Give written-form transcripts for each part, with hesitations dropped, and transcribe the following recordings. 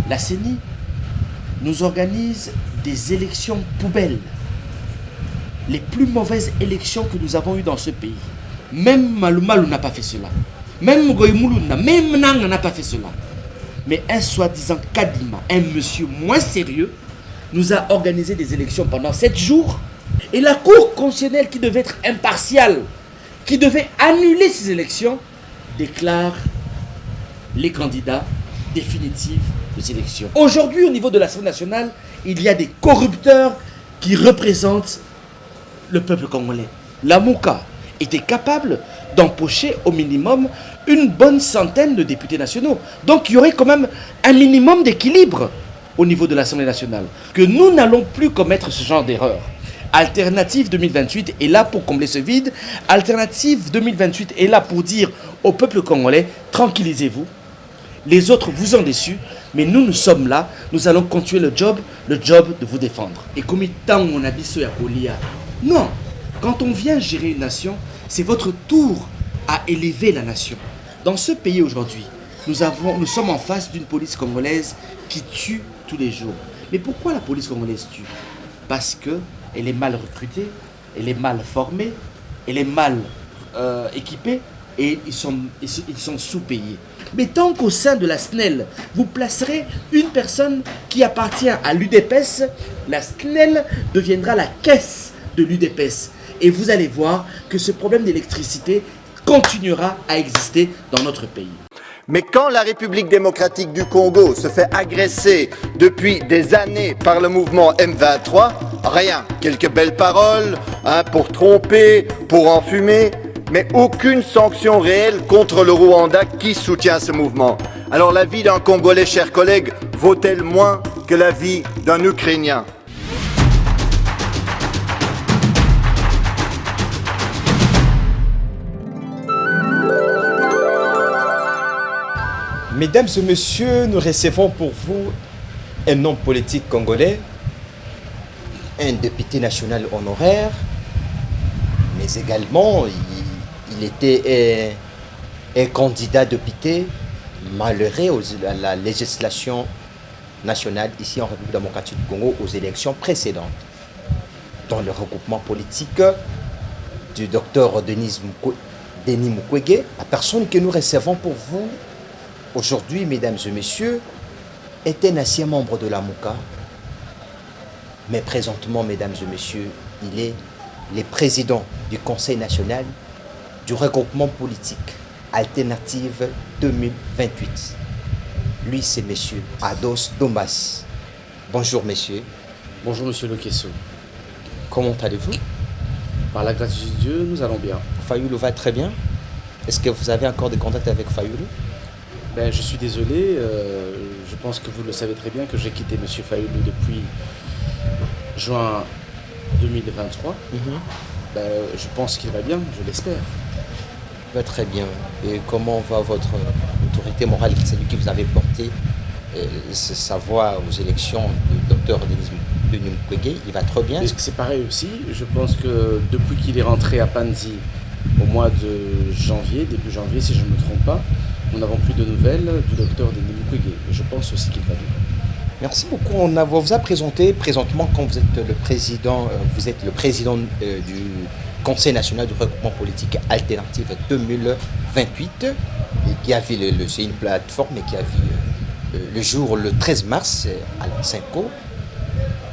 La CENI nous organise des élections poubelles. Les plus mauvaises élections que nous avons eues dans ce pays. Même Malumalu n'a pas fait cela. Même Goïmoulou, même Nang n'a pas fait cela. Mais un soi-disant Kadima, un monsieur moins sérieux, nous a organisé des élections pendant 7 jours. Et la Cour constitutionnelle, qui devait être impartiale, qui devait annuler ces élections, déclare les candidats définitifs des élections. Aujourd'hui, au niveau de l'Assemblée nationale, il y a des corrupteurs qui représentent le peuple congolais. La Mouka était capable d'empocher au minimum une bonne centaine de députés nationaux. Donc il y aurait quand même un minimum d'équilibre au niveau de l'Assemblée nationale. Que nous n'allons plus commettre ce genre d'erreur. Alternative 2028 est là pour combler ce vide. Alternative 2028 est là pour dire au peuple congolais, tranquillisez-vous. Les autres vous ont déçu, mais nous sommes là. Nous allons continuer le job de vous défendre. Et comme tant on a dit ce Yakolia, non, quand on vient gérer une nation, c'est votre tour à élever la nation. Dans ce pays aujourd'hui, nous sommes en face d'une police congolaise qui tue tous les jours. Mais pourquoi la police congolaise tue? Parce qu'elle est mal recrutée, elle est mal formée, elle est mal équipée et ils sont sous-payés. Mais tant qu'au sein de la SNEL, vous placerez une personne qui appartient à l'UDPS, la SNEL deviendra la caisse de l'UDPS. Et vous allez voir que ce problème d'électricité continuera à exister dans notre pays. Mais quand la République démocratique du Congo se fait agresser depuis des années par le mouvement M23, rien, quelques belles paroles pour tromper, pour enfumer, mais aucune sanction réelle contre le Rwanda qui soutient ce mouvement. Alors la vie d'un Congolais, chers collègues, vaut-elle moins que la vie d'un Ukrainien ? Mesdames et messieurs, nous recevons pour vous un homme politique congolais, un député national honoraire, mais également il était un candidat député malheureux à la législation nationale ici en République démocratique du Congo aux élections précédentes. Dans le regroupement politique du docteur Denis Mukwege, la personne que nous recevons pour vous aujourd'hui, mesdames et messieurs, est un ancien membre de la Mouka, mais présentement, mesdames et messieurs, il est le président du Conseil national du regroupement politique Alternative 2028. Lui, c'est monsieur Ados Dombas. Bonjour, monsieur. Bonjour, monsieur Lokesso. Comment allez-vous? Par la grâce de Dieu, nous allons bien. Fayoulou va très bien. Est-ce que vous avez encore des contacts avec Fayoulou? Je suis désolé, je pense que vous le savez très bien que j'ai quitté M. Fayoulou depuis juin 2023. Je pense qu'il va bien, je l'espère. Va très bien. Et comment va votre autorité morale, celui qui vous avait porté sa voix aux élections du docteur Denis Mukwege? Il va trop bien? C'est pareil aussi, je pense que depuis qu'il est rentré à Panzi au mois de janvier, début janvier si je ne me trompe pas, nous n'avons plus de nouvelles du docteur Denis Mukwege. Je pense aussi qu'il va bien. Merci beaucoup. On vous a présenté présentement quand vous êtes le président, du Conseil national du regroupement politique Alternative 2028, et qui a vu c'est une plateforme qui a vu le jour le 13 mars à la Cinco.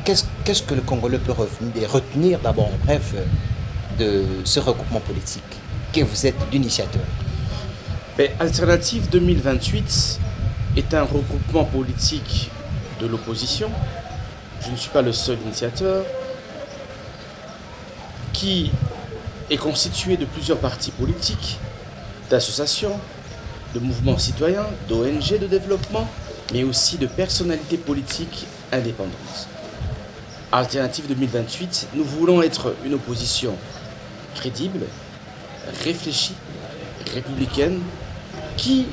Qu'est-ce que le Congolais peut retenir d'abord en bref de ce regroupement politique que vous êtes l'initiateur? Alternative 2028 est un regroupement politique de l'opposition. Je ne suis pas le seul initiateur, qui est constitué de plusieurs partis politiques, d'associations, de mouvements citoyens, d'ONG de développement, mais aussi de personnalités politiques indépendantes. Alternative 2028, nous voulons être une opposition crédible, réfléchie, républicaine, qui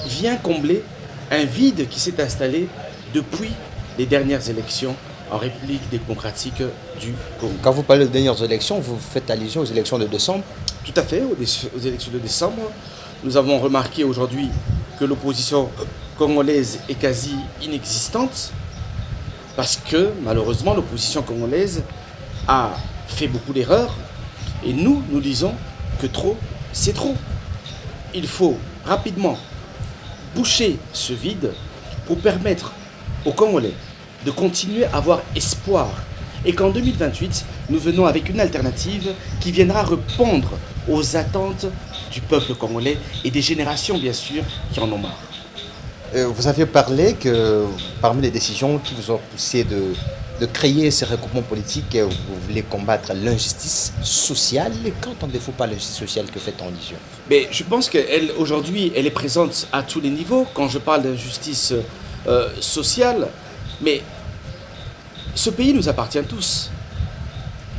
vient combler un vide qui s'est installé depuis les dernières élections en République démocratique du Congo. Quand vous parlez de dernières élections, vous faites allusion aux élections de décembre? Tout à fait, aux élections de décembre. Nous avons remarqué aujourd'hui que l'opposition congolaise est quasi inexistante parce que malheureusement l'opposition congolaise a fait beaucoup d'erreurs et nous disons que trop, c'est trop. Il faut rapidement boucher ce vide pour permettre aux Congolais de continuer à avoir espoir et qu'en 2028, nous venons avec une alternative qui viendra répondre aux attentes du peuple congolais et des générations, bien sûr, qui en ont marre. Vous avez parlé que parmi les décisions qui vous ont poussé de créer ces regroupements politiques, vous voulez combattre l'injustice sociale. Qu'entendez-vous par l'injustice sociale que fait-on ici? Mais je pense qu'aujourd'hui, elle est présente à tous les niveaux. Quand je parle d'injustice sociale, mais ce pays nous appartient tous.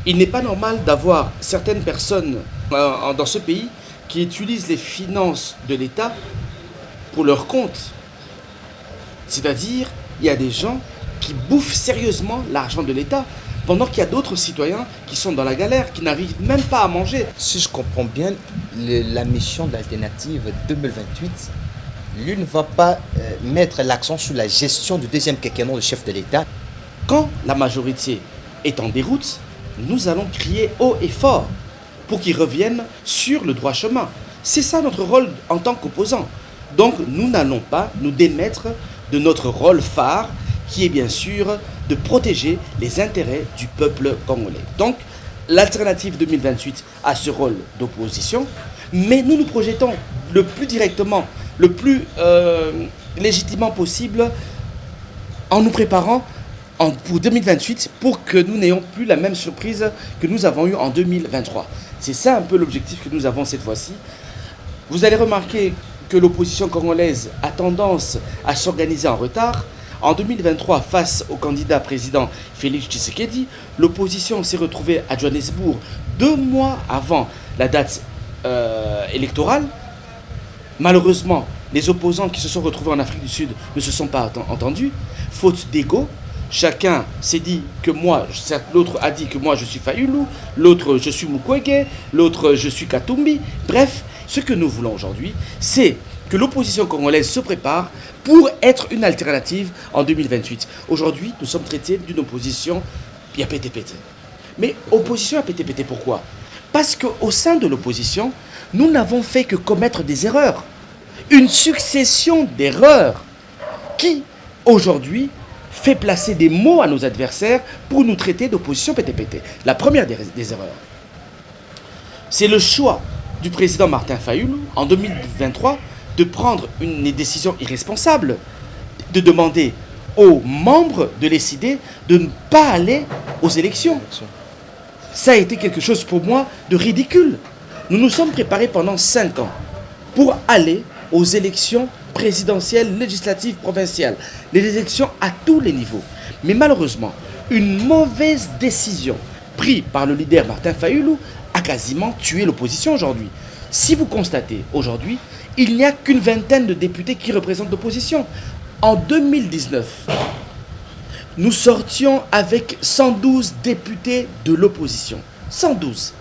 Il n'est pas normal d'avoir certaines personnes dans ce pays qui utilisent les finances de l'État pour leur compte. C'est-à-dire, il y a des gens qui bouffent sérieusement l'argent de l'État, pendant qu'il y a d'autres citoyens qui sont dans la galère, qui n'arrivent même pas à manger. Si je comprends bien, la mission d'Alternative 2028, lui ne va pas mettre l'accent sur la gestion du deuxième quinquennat du chef de l'État. Quand la majorité est en déroute, nous allons crier haut et fort pour qu'ils reviennent sur le droit chemin. C'est ça notre rôle en tant qu'opposants. Donc nous n'allons pas nous démettre de notre rôle phare, qui est bien sûr de protéger les intérêts du peuple congolais. Donc l'Alternative 2028 a ce rôle d'opposition, mais nous nous projetons le plus directement, le plus légitimement possible en nous préparant pour 2028 pour que nous n'ayons plus la même surprise que nous avons eue en 2023. C'est ça un peu l'objectif que nous avons cette fois-ci. Vous allez remarquer que l'opposition congolaise a tendance à s'organiser en retard. En 2023, face au candidat président Félix Tshisekedi, l'opposition s'est retrouvée à Johannesburg 2 mois avant la date électorale. Malheureusement, les opposants qui se sont retrouvés en Afrique du Sud ne se sont pas entendus, faute d'ego. Chacun s'est dit que moi, l'autre a dit que moi je suis Fayulu, l'autre je suis Mukwege, l'autre je suis Katumbi. Bref, ce que nous voulons aujourd'hui, c'est que l'opposition congolaise se prépare pour être une alternative en 2028. Aujourd'hui, nous sommes traités d'une opposition à pété-pété. Mais opposition à pété-pété, pourquoi? Parce qu'au sein de l'opposition, nous n'avons fait que commettre des erreurs. Une succession d'erreurs qui, aujourd'hui, fait placer des mots à nos adversaires pour nous traiter d'opposition pété-pété. La première des erreurs, c'est le choix du président Martin Fayulu en 2023 de prendre une décision irresponsable, de demander aux membres de l'ECD de ne pas aller aux élections. Ça a été quelque chose pour moi de ridicule. Nous nous sommes préparés pendant 5 ans pour aller aux élections présidentielles, législatives, provinciales, les élections à tous les niveaux. Mais malheureusement, une mauvaise décision prise par le leader Martin Fayulu a quasiment tué l'opposition aujourd'hui. Si vous constatez aujourd'hui, il n'y a qu'une vingtaine de députés qui représentent l'opposition. En 2019, nous sortions avec 112 députés de l'opposition. 112.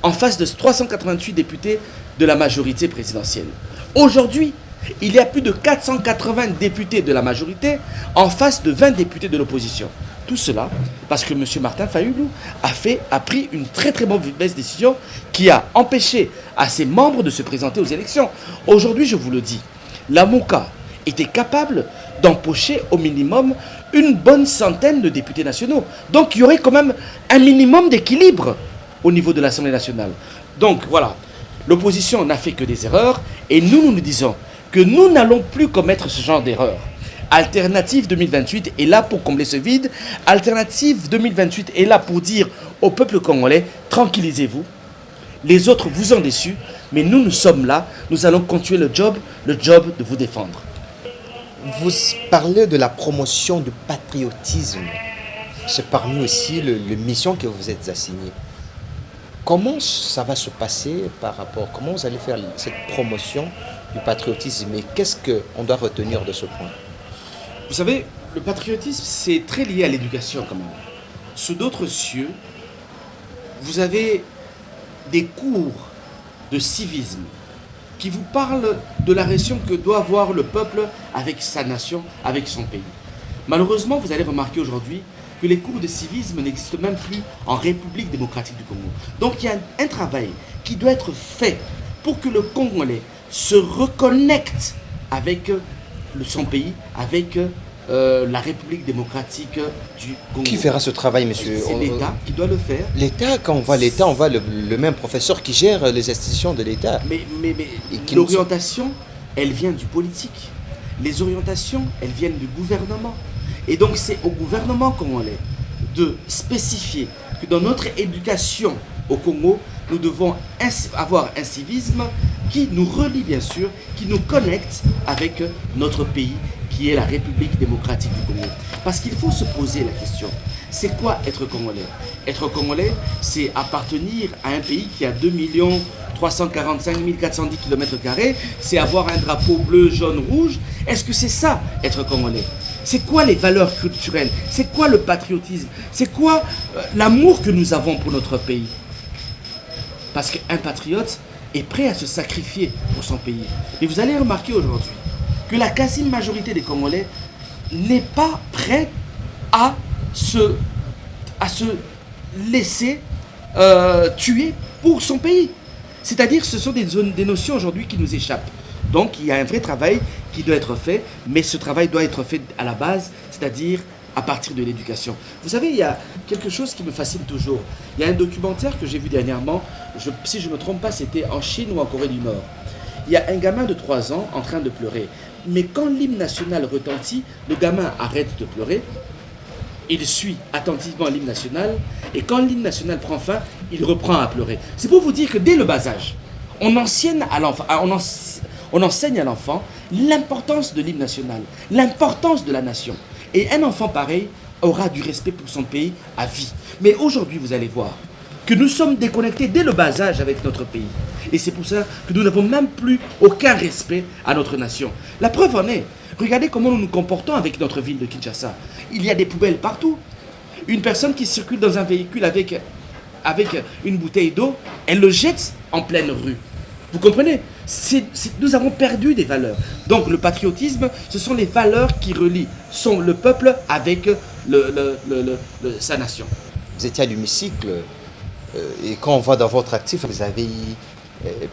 En face de 388 députés de la majorité présidentielle. Aujourd'hui, il y a plus de 480 députés de la majorité en face de 20 députés de l'opposition. Tout cela parce que M. Martin Fayulu a pris une très mauvaise décision qui a empêché à ses membres de se présenter aux élections. Aujourd'hui, je vous le dis, la MOCA était capable d'empocher au minimum une bonne centaine de députés nationaux. Donc il y aurait quand même un minimum d'équilibre au niveau de l'Assemblée nationale. Donc voilà, l'opposition n'a fait que des erreurs et nous disons que nous n'allons plus commettre ce genre d'erreurs. Alternative 2028 est là pour combler ce vide. Alternative 2028 est là pour dire au peuple congolais, tranquillisez-vous. Les autres vous ont déçus, mais nous sommes là. Nous allons continuer le job de vous défendre. Vous parlez de la promotion du patriotisme. C'est parmi aussi les missions que vous êtes assignées. Comment ça va se passer comment vous allez faire cette promotion du patriotisme et qu'est-ce qu'on doit retenir de ce point? Vous savez, le patriotisme, c'est très lié à l'éducation quand même. Sous d'autres cieux, vous avez des cours de civisme, qui vous parle de la relation que doit avoir le peuple avec sa nation, avec son pays. Malheureusement, vous allez remarquer aujourd'hui que les cours de civisme n'existent même plus en République démocratique du Congo. Donc il y a un travail qui doit être fait pour que le Congolais se reconnecte avec son pays, avec la République démocratique du Congo. Qui fera ce travail, monsieur? C'est l'État qui doit le faire. L'État, quand on voit l'État, on voit le même professeur qui gère les institutions de l'État. Mais l'orientation, elle vient du politique. Les orientations, elles viennent du gouvernement. Et donc c'est au gouvernement congolais de spécifier que dans notre éducation au Congo, nous devons avoir un civisme qui nous relie bien sûr, qui nous connecte avec notre pays, qui est la République démocratique du Congo. Parce qu'il faut se poser la question, c'est quoi être Congolais? Être Congolais, c'est appartenir à un pays qui a 2 345 410 km², c'est avoir un drapeau bleu, jaune, rouge. Est-ce que c'est ça, être Congolais? C'est quoi les valeurs culturelles? C'est quoi le patriotisme? C'est quoi l'amour que nous avons pour notre pays? Parce qu'un patriote est prêt à se sacrifier pour son pays. Et vous allez remarquer aujourd'hui que la quasi-majorité des Congolais n'est pas prête à se laisser tuer pour son pays. C'est-à-dire ce sont des notions aujourd'hui qui nous échappent. Donc il y a un vrai travail qui doit être fait, mais ce travail doit être fait à la base, c'est-à-dire à partir de l'éducation. Vous savez, il y a quelque chose qui me fascine toujours. Il y a un documentaire que j'ai vu dernièrement, si je ne me trompe pas, c'était en Chine ou en Corée du Nord. Il y a un gamin de 3 ans en train de pleurer. Mais quand l'hymne national retentit, le gamin arrête de pleurer, il suit attentivement l'hymne national, et quand l'hymne national prend fin, il reprend à pleurer. C'est pour vous dire que dès le bas âge, on enseigne à l'enfant l'importance de l'hymne national, l'importance de la nation. Et un enfant pareil aura du respect pour son pays à vie. Mais aujourd'hui, vous allez voir que nous sommes déconnectés dès le bas âge avec notre pays. Et c'est pour ça que nous n'avons même plus aucun respect à notre nation. La preuve en est, regardez comment nous nous comportons avec notre ville de Kinshasa. Il y a des poubelles partout. Une personne qui circule dans un véhicule avec une bouteille d'eau, elle le jette en pleine rue. Vous comprenez? Nous avons perdu des valeurs. Donc le patriotisme, ce sont les valeurs qui relient le peuple avec sa nation. Vous étiez à l'hémicycle et quand on voit dans votre actif, vous avez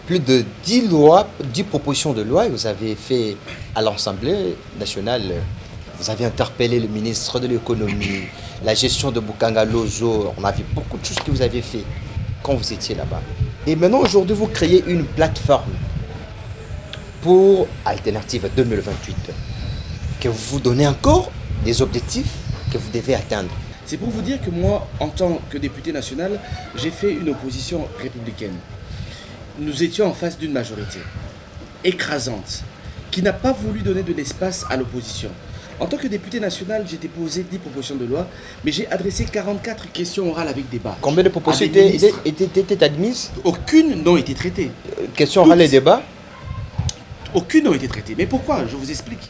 plus de 10 propositions de loi et vous avez fait à l'Assemblée nationale. Vous avez interpellé le ministre de l'économie, la gestion de Bukanga Lozo. On a vu beaucoup de choses que vous avez fait quand vous étiez là-bas. Et maintenant, aujourd'hui, vous créez une plateforme pour Alternative 2028, que vous vous donnez encore des objectifs que vous devez atteindre. C'est pour vous dire que moi, en tant que député national, j'ai fait une opposition républicaine. Nous étions en face d'une majorité écrasante qui n'a pas voulu donner de l'espace à l'opposition. En tant que député national, j'ai déposé 10 propositions de loi, mais j'ai adressé 44 questions orales avec débat. Combien de propositions étaient admises? Aucune n'ont été traitées. Questions orales et débats? Aucune n'ont été traitées. Mais pourquoi? Je vous explique.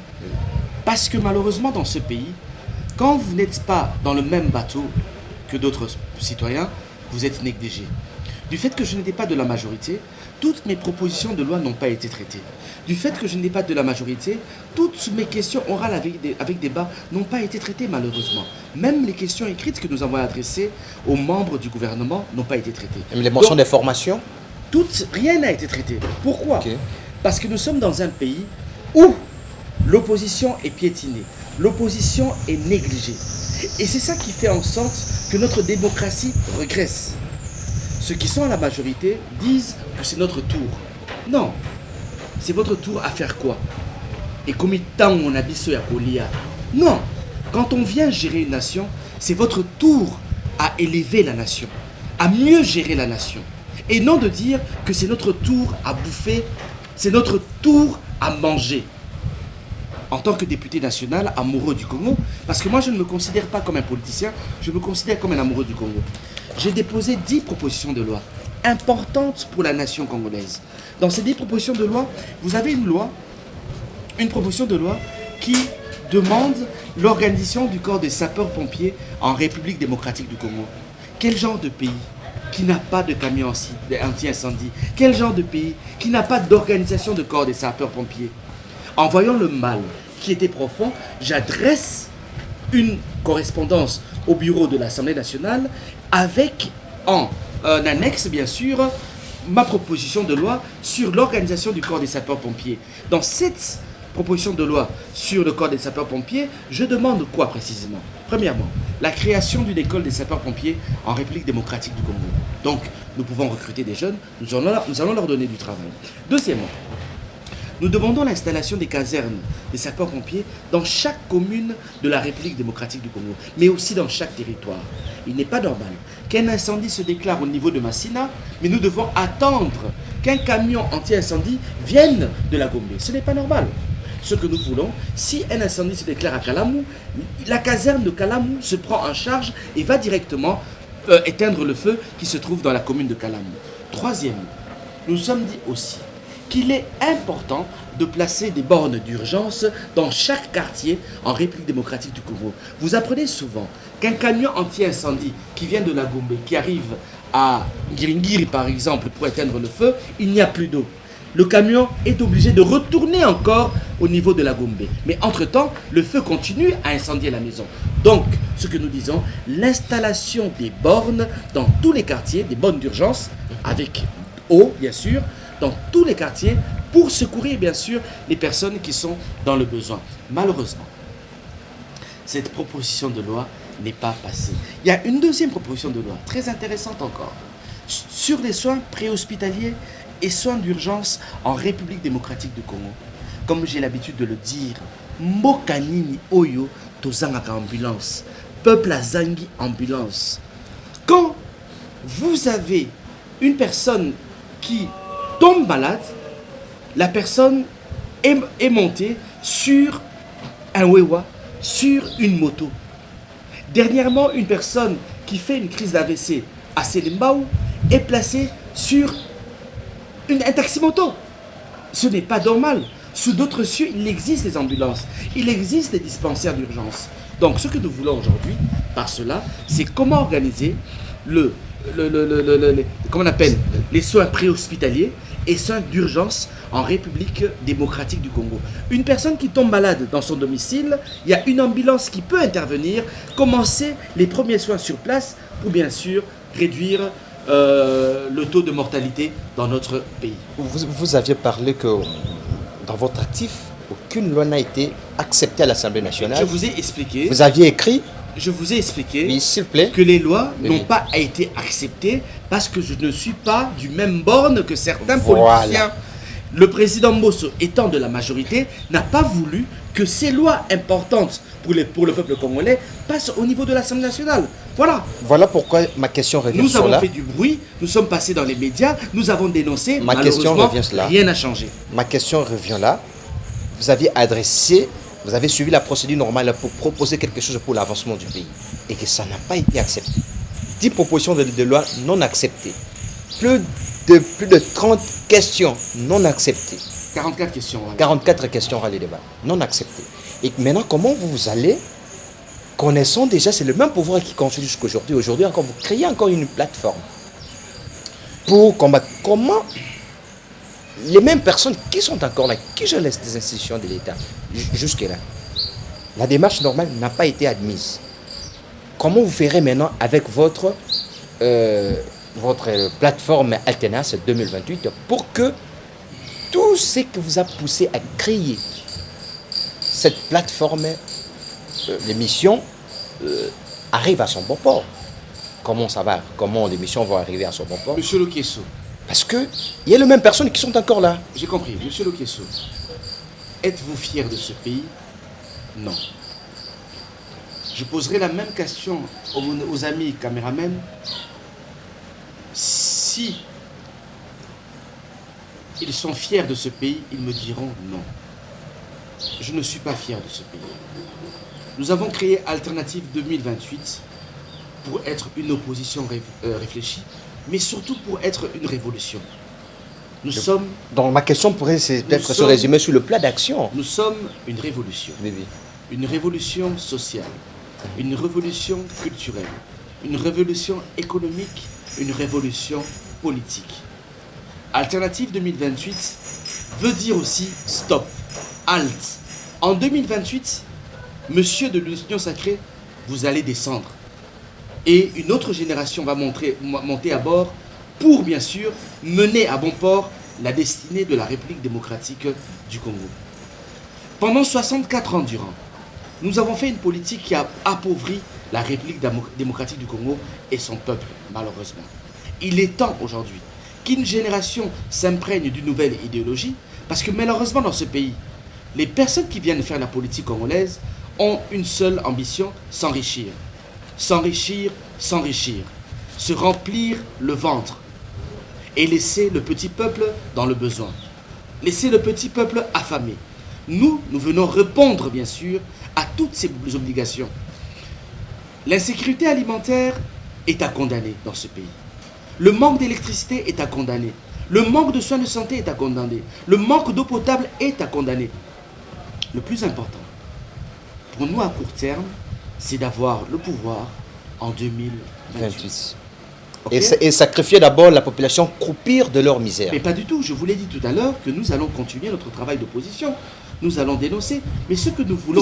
Parce que malheureusement, dans ce pays, quand vous n'êtes pas dans le même bateau que d'autres citoyens, vous êtes négligé. Du fait que je n'étais pas de la majorité, toutes mes propositions de loi n'ont pas été traitées. Du fait que je n'étais pas de la majorité, toutes mes questions orales avec débat n'ont pas été traitées malheureusement. Même les questions écrites que nous avons adressées aux membres du gouvernement n'ont pas été traitées. Et les mentions des formations? Rien n'a été traité. Pourquoi? Okay. Parce que nous sommes dans un pays où l'opposition est piétinée, l'opposition est négligée. Et c'est ça qui fait en sorte que notre démocratie regresse. Ceux qui sont à la majorité disent que c'est notre tour. Non, c'est votre tour à faire quoi? Et combien de temps on a dit ce à Kolia? Non, quand on vient gérer une nation, c'est votre tour à élever la nation, à mieux gérer la nation. Et non de dire que c'est notre tour à bouffer, c'est notre tour à manger. En tant que député national, amoureux du Congo, parce que moi je ne me considère pas comme un politicien, je me considère comme un amoureux du Congo. J'ai déposé 10 propositions de loi importantes pour la nation congolaise. Dans ces 10 propositions de loi, vous avez une proposition de loi qui demande l'organisation du corps des sapeurs-pompiers en République démocratique du Congo. Quel genre de pays qui n'a pas de camion anti-incendie? Quel genre de pays qui n'a pas d'organisation de corps des sapeurs-pompiers? En voyant le mal qui était profond, j'adresse une correspondance au bureau de l'Assemblée nationale avec en annexe, bien sûr, ma proposition de loi sur l'organisation du corps des sapeurs-pompiers. Dans cette proposition de loi sur le corps des sapeurs-pompiers, je demande quoi précisément? Premièrement, la création d'une école des sapeurs-pompiers en République démocratique du Congo. Donc, nous pouvons recruter des jeunes, nous allons leur donner du travail. Deuxièmement, nous demandons l'installation des casernes des sapeurs-pompiers dans chaque commune de la République démocratique du Congo, mais aussi dans chaque territoire. Il n'est pas normal qu'un incendie se déclare au niveau de Massina, mais nous devons attendre qu'un camion anti-incendie vienne de la Gombe. Ce n'est pas normal. Ce que nous voulons, si un incendie se déclare à Kalamou, la caserne de Kalamou se prend en charge et va directement éteindre le feu qui se trouve dans la commune de Kalamou. Troisièmement, nous sommes dit aussi qu'il est important de placer des bornes d'urgence dans chaque quartier en République démocratique du Congo. Vous apprenez souvent qu'un camion anti-incendie qui vient de la Gombe, qui arrive à Ngiringiri par exemple pour éteindre le feu, il n'y a plus d'eau. Le camion est obligé de retourner encore au niveau de la Gombe. Mais entre-temps, le feu continue à incendier la maison. Donc, ce que nous disons, l'installation des bornes dans tous les quartiers, des bornes d'urgence, avec eau bien sûr, dans tous les quartiers, pour secourir bien sûr les personnes qui sont dans le besoin. Malheureusement, cette proposition de loi n'est pas passée. Il y a une deuxième proposition de loi, très intéressante encore, sur les soins préhospitaliers et soins d'urgence en République démocratique du Congo. Comme j'ai l'habitude de le dire, Mokanini Oyo Tozangaka ambulance, peuple azangi ambulance. Quand vous avez une personne qui tombe malade, la personne est montée sur un wewa, sur une moto. Dernièrement, une personne qui fait une crise d'AVC à Selimbaou est placée sur un taxi-moto. Ce n'est pas normal. Sous d'autres cieux, il existe des ambulances, il existe des dispensaires d'urgence. Donc, ce que nous voulons aujourd'hui, par cela, c'est comment organiser comment on appelle, les soins préhospitaliers et soins d'urgence en République démocratique du Congo. Une personne qui tombe malade dans son domicile, il y a une ambulance qui peut intervenir, commencer les premiers soins sur place pour bien sûr réduire le taux de mortalité dans notre pays. Vous aviez parlé que dans votre actif, aucune loi n'a été acceptée à l'Assemblée nationale. Je vous ai expliqué. Vous aviez écrit. Je vous ai expliqué oui, s'il vous plaît, que les lois n'ont pas été acceptées parce que je ne suis pas du même borne que certains politiciens. Le président Mbosso, étant de la majorité, n'a pas voulu que ces lois importantes pour le peuple congolais passent au niveau de l'Assemblée nationale. Voilà. Voilà pourquoi ma question revient nous sur avons là. fait du bruit, nous sommes passés dans les médias, nous avons dénoncé, Ma question revient sur là. Rien n'a changé. Ma question revient là. Vous avez suivi la procédure normale pour proposer quelque chose pour l'avancement du pays et que ça n'a pas été accepté. 10 propositions de loi non acceptées. Plus de 30 questions non acceptées. 44 questions. Voilà. 44 questions à les débats non acceptées. Et maintenant, comment vous allez, connaissant déjà, c'est le même pouvoir qui continue jusqu'aujourd'hui. Aujourd'hui, encore, vous créez encore une plateforme pour combattre. Comment les mêmes personnes qui sont encore là, qui je laisse des institutions de l'État, jusque-là, la démarche normale n'a pas été admise. Comment vous ferez maintenant avec votre plateforme Alternance 2028 pour que tout ce que vous a poussé à créer cette plateforme, l'émission, arrive à son bon port? Comment ça va? Comment l'émission va arriver à son bon port? Monsieur Lokesso. Parce qu'il y a les mêmes personnes qui sont encore là. J'ai compris. Monsieur Lokesso, êtes-vous fier de ce pays? Non. Je poserai la même question aux amis caméramens. Si ils sont fiers de ce pays, ils me diront non. Je ne suis pas fier de ce pays. Nous avons créé Alternative 2028 pour être une opposition réfléchie, mais surtout pour être une révolution. Nous sommes... Donc ma question pourrait peut-être se résumer sur le plan d'action. Nous sommes une révolution. Oui, oui. Une révolution sociale, une révolution culturelle, une révolution économique une révolution politique. Alternative 2028 veut dire aussi stop, halte. En 2028, monsieur de l'Union sacrée, vous allez descendre. Et une autre génération va monter à bord pour, bien sûr, mener à bon port la destinée de la République démocratique du Congo. Pendant 64 ans durant, nous avons fait une politique qui a appauvri la République démocratique du Congo et son peuple, malheureusement. Il est temps aujourd'hui qu'une génération s'imprègne d'une nouvelle idéologie, parce que malheureusement dans ce pays, les personnes qui viennent faire la politique congolaise ont une seule ambition, s'enrichir. S'enrichir, s'enrichir. Se remplir le ventre. Et laisser le petit peuple dans le besoin. Laisser le petit peuple affamé. Nous venons répondre, bien sûr, à toutes ces obligations. L'insécurité alimentaire est à condamner dans ce pays. Le manque d'électricité est à condamner. Le manque de soins de santé est à condamner. Le manque d'eau potable est à condamner. Le plus important, pour nous à court terme, c'est d'avoir le pouvoir en 2028. Okay? Et sacrifier d'abord la population, croupir de leur misère. Mais pas du tout. Je vous l'ai dit tout à l'heure que nous allons continuer notre travail d'opposition. Nous allons dénoncer. Mais ce que nous voulons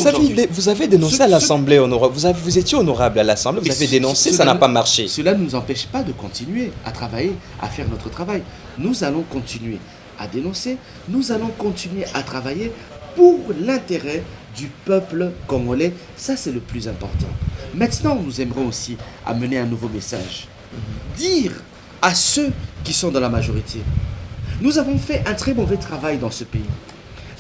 vous avez dénoncé à l'Assemblée honorable. Vous étiez honorable à l'Assemblée. Vous avez dénoncé, ça n'a pas marché. Cela ne nous empêche pas de continuer à travailler, à faire notre travail. Nous allons continuer à dénoncer. Nous allons continuer à travailler pour l'intérêt du peuple congolais. Ça, c'est le plus important. Maintenant, nous aimerons aussi amener un nouveau message. Dire à ceux qui sont dans la majorité, nous avons fait un très mauvais travail dans ce pays.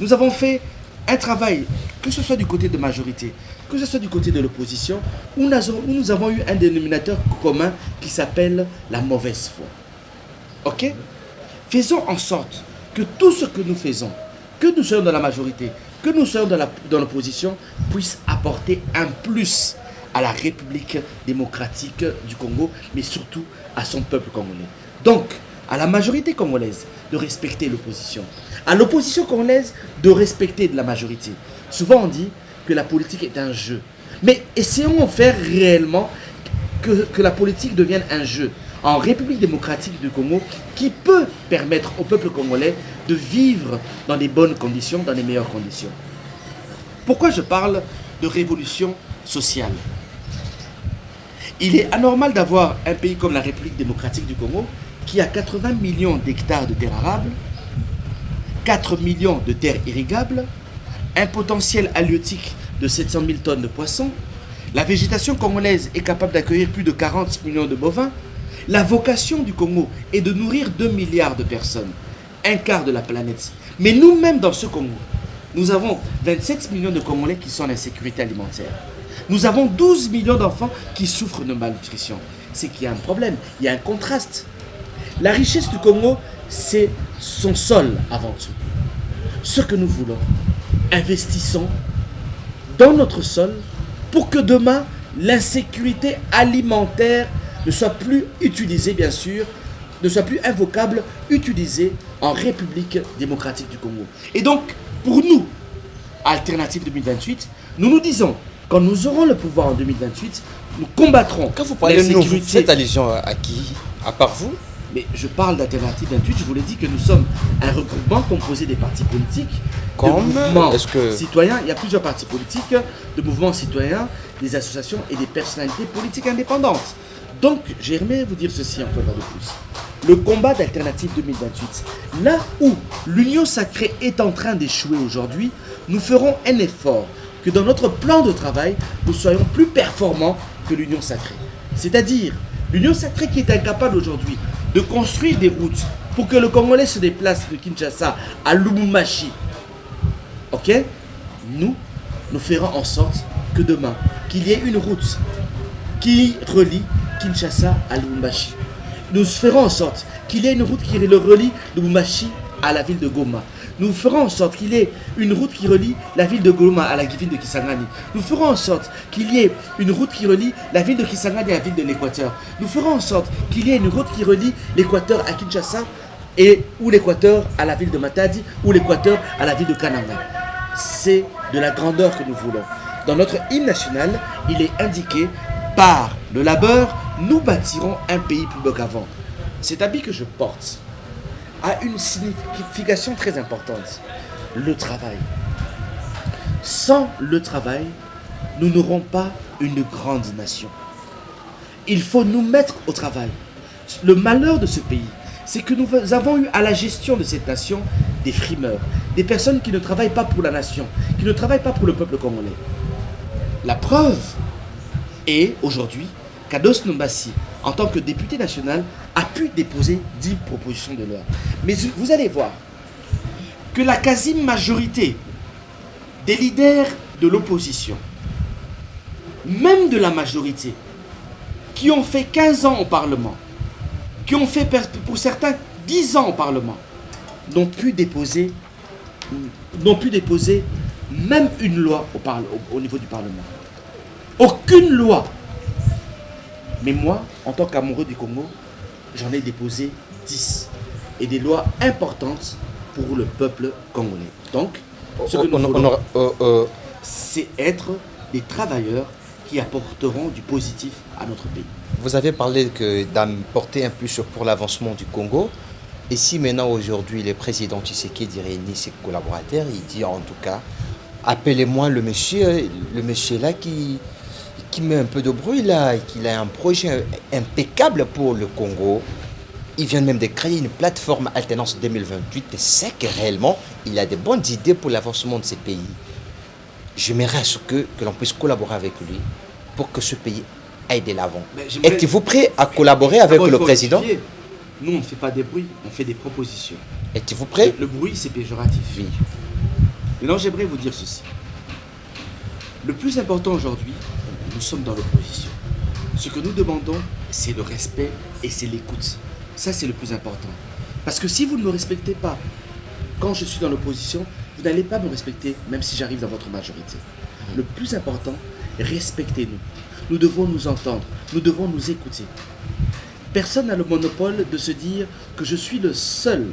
Nous avons fait un travail, que ce soit du côté de majorité, que ce soit du côté de l'opposition, où nous avons eu un dénominateur commun qui s'appelle la mauvaise foi. Ok? Faisons en sorte que tout ce que nous faisons, que nous soyons dans la majorité, que nous soyons dans l'opposition, puisse apporter un plus à la République démocratique du Congo, mais surtout à son peuple congolais. Donc, à la majorité congolaise de respecter l'opposition, à l'opposition congolaise de respecter la majorité. Souvent on dit que la politique est un jeu, mais essayons de faire réellement que la politique devienne un jeu en République démocratique du Congo qui peut permettre au peuple congolais de vivre dans des bonnes conditions, dans les meilleures conditions. Pourquoi je parle de révolution sociale ? Il est anormal d'avoir un pays comme la République démocratique du Congo qui a 80 millions d'hectares de terres arables, 4 millions de terres irrigables, un potentiel halieutique de 700 000 tonnes de poissons. La végétation congolaise est capable d'accueillir plus de 40 millions de bovins. La vocation du Congo est de nourrir 2 milliards de personnes, un quart de la planète. Mais nous-mêmes dans ce Congo, nous avons 27 millions de Congolais qui sont en insécurité alimentaire. Nous avons 12 millions d'enfants qui souffrent de malnutrition. C'est qu'il y a un problème, il y a un contraste. La richesse du Congo, c'est son sol avant tout. Ce que nous voulons, investissons dans notre sol pour que demain, l'insécurité alimentaire ne soit plus utilisée, bien sûr, ne soit plus invocable, utilisée en République démocratique du Congo. Et donc, pour nous, Alternative 2028, nous nous disons, quand nous aurons le pouvoir en 2028, nous combattrons quand vous parlez de nous, vous faites allusion à qui? À part vous? Mais je parle d'Alternative 28, je vous l'ai dit que nous sommes un regroupement composé des partis politiques, de mouvements citoyens. Il y a plusieurs partis politiques, de mouvements citoyens, des associations et des personnalités politiques indépendantes. Donc, j'aimerais vous dire ceci encore de plus. Le combat d'Alternative 2028, là où l'Union sacrée est en train d'échouer aujourd'hui, nous ferons un effort que dans notre plan de travail, nous soyons plus performants que l'Union sacrée. C'est-à-dire, l'Union sacrée qui est incapable aujourd'hui de construire des routes pour que le Congolais se déplace de Kinshasa à Lubumbashi. Ok? Nous ferons en sorte que demain, qu'il y ait une route qui relie Kinshasa à Lubumbashi. Nous ferons en sorte qu'il y ait une route qui relie Lubumbashi à la ville de Goma. Nous ferons en sorte qu'il y ait une route qui relie la ville de Goma à la ville de Kisangani. Nous ferons en sorte qu'il y ait une route qui relie la ville de Kisangani à la ville de l'Équateur. Nous ferons en sorte qu'il y ait une route qui relie l'Équateur à Kinshasa ou l'Équateur à la ville de Matadi ou l'Équateur à la ville de Kananga. C'est de la grandeur que nous voulons. Dans notre hymne national, il est indiqué par le labeur, nous bâtirons un pays plus beau qu'avant. Cet habit que je porte a une signification très importante. Le travail. Sans le travail, nous n'aurons pas une grande nation. Il faut nous mettre au travail. Le malheur de ce pays, c'est que nous avons eu à la gestion de cette nation des frimeurs, des personnes qui ne travaillent pas pour la nation, qui ne travaillent pas pour le peuple congolais. La preuve est aujourd'hui qu'Ados Nombassi, en tant que député national, a pu déposer 10 propositions de loi. Mais vous allez voir que la quasi-majorité des leaders de l'opposition, même de la majorité, qui ont fait 15 ans au Parlement, qui ont fait pour certains 10 ans au Parlement, n'ont pu déposer même une loi au niveau du Parlement. Aucune loi. Mais moi, en tant qu'amoureux du Congo, j'en ai déposé 10. Et des lois importantes pour le peuple congolais. Donc, ce que nous voulons, c'est être des travailleurs qui apporteront du positif à notre pays. Vous avez parlé d'apporter un plus pour l'avancement du Congo. Et si maintenant, aujourd'hui, le président Tshisekedi réunit ses collaborateurs, il dit en tout cas, appelez-moi le monsieur là qui met un peu de bruit là, et qu'il a un projet impeccable pour le Congo. Il vient même de créer une plateforme Alternance 2028 et c'est que réellement, il a de bonnes idées pour l'avancement de ces pays. J'aimerais à ce que l'on puisse collaborer avec lui pour que ce pays aille de l'avant. Êtes-vous prêt à collaborer avec le président? Nous, on ne fait pas des bruits, on fait des propositions. Êtes-vous prêt? Le bruit, c'est péjoratif. Oui. Maintenant, j'aimerais vous dire ceci. Le plus important aujourd'hui, nous sommes dans l'opposition. Ce que nous demandons, c'est le respect et c'est l'écoute. Ça, c'est le plus important. Parce que si vous ne me respectez pas quand je suis dans l'opposition, vous n'allez pas me respecter même si j'arrive dans votre majorité. Le plus important, respectez-nous. Nous devons nous entendre, nous devons nous écouter. Personne n'a le monopole de se dire que je suis le seul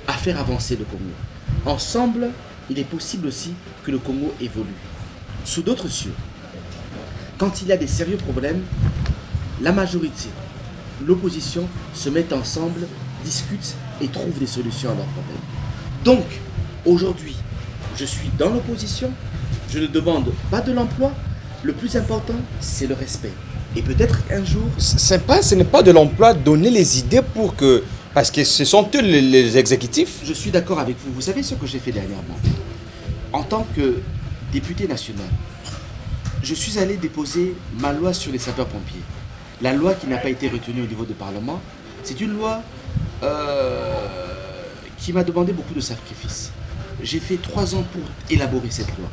à faire avancer le Congo. Ensemble, il est possible aussi que le Congo évolue. Sous d'autres cieux, quand il y a des sérieux problèmes, la majorité, l'opposition se mettent ensemble, discutent et trouvent des solutions à leurs problèmes. Donc, aujourd'hui, je suis dans l'opposition, je ne demande pas de l'emploi, le plus important, c'est le respect. Et peut-être un jour... Ce n'est pas de l'emploi, donner les idées pour que... Parce que ce sont eux les exécutifs. Je suis d'accord avec vous. Vous savez ce que j'ai fait dernièrement? En tant que député national, je suis allé déposer ma loi sur les sapeurs-pompiers. La loi qui n'a pas été retenue au niveau du Parlement, c'est une loi qui m'a demandé beaucoup de sacrifices. J'ai fait 3 ans pour élaborer cette loi.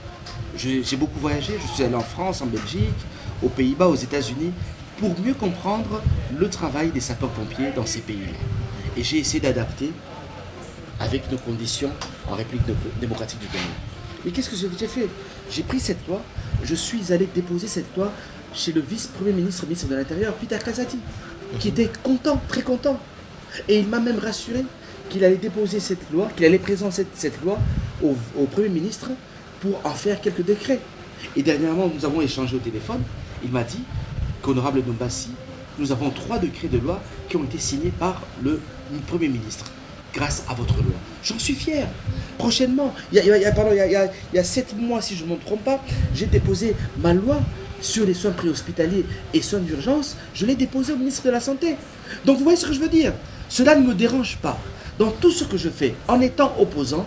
J'ai beaucoup voyagé, je suis allé en France, en Belgique, aux Pays-Bas, aux États-Unis, pour mieux comprendre le travail des sapeurs-pompiers dans ces pays-là. Et j'ai essayé d'adapter avec nos conditions en République démocratique du Congo. Mais qu'est-ce que j'ai fait? J'ai pris cette loi, je suis allé déposer cette loi chez le vice-premier ministre, ministre de l'Intérieur, Peter Kazadi, qui était content, très content. Et il m'a même rassuré qu'il allait déposer cette loi, qu'il allait présenter cette loi au Premier ministre pour en faire quelques décrets. Et dernièrement, nous avons échangé au téléphone. Il m'a dit qu'honorable Nombassi, nous avons 3 décrets de loi qui ont été signés par le Premier ministre grâce à votre loi. J'en suis fier. Prochainement, il y a 7 mois, si je ne me trompe pas, j'ai déposé ma loi sur les soins préhospitaliers et soins d'urgence. Je l'ai déposé au ministre de la Santé. Donc vous voyez ce que je veux dire? Cela ne me dérange pas. Dans tout ce que je fais, en étant opposant,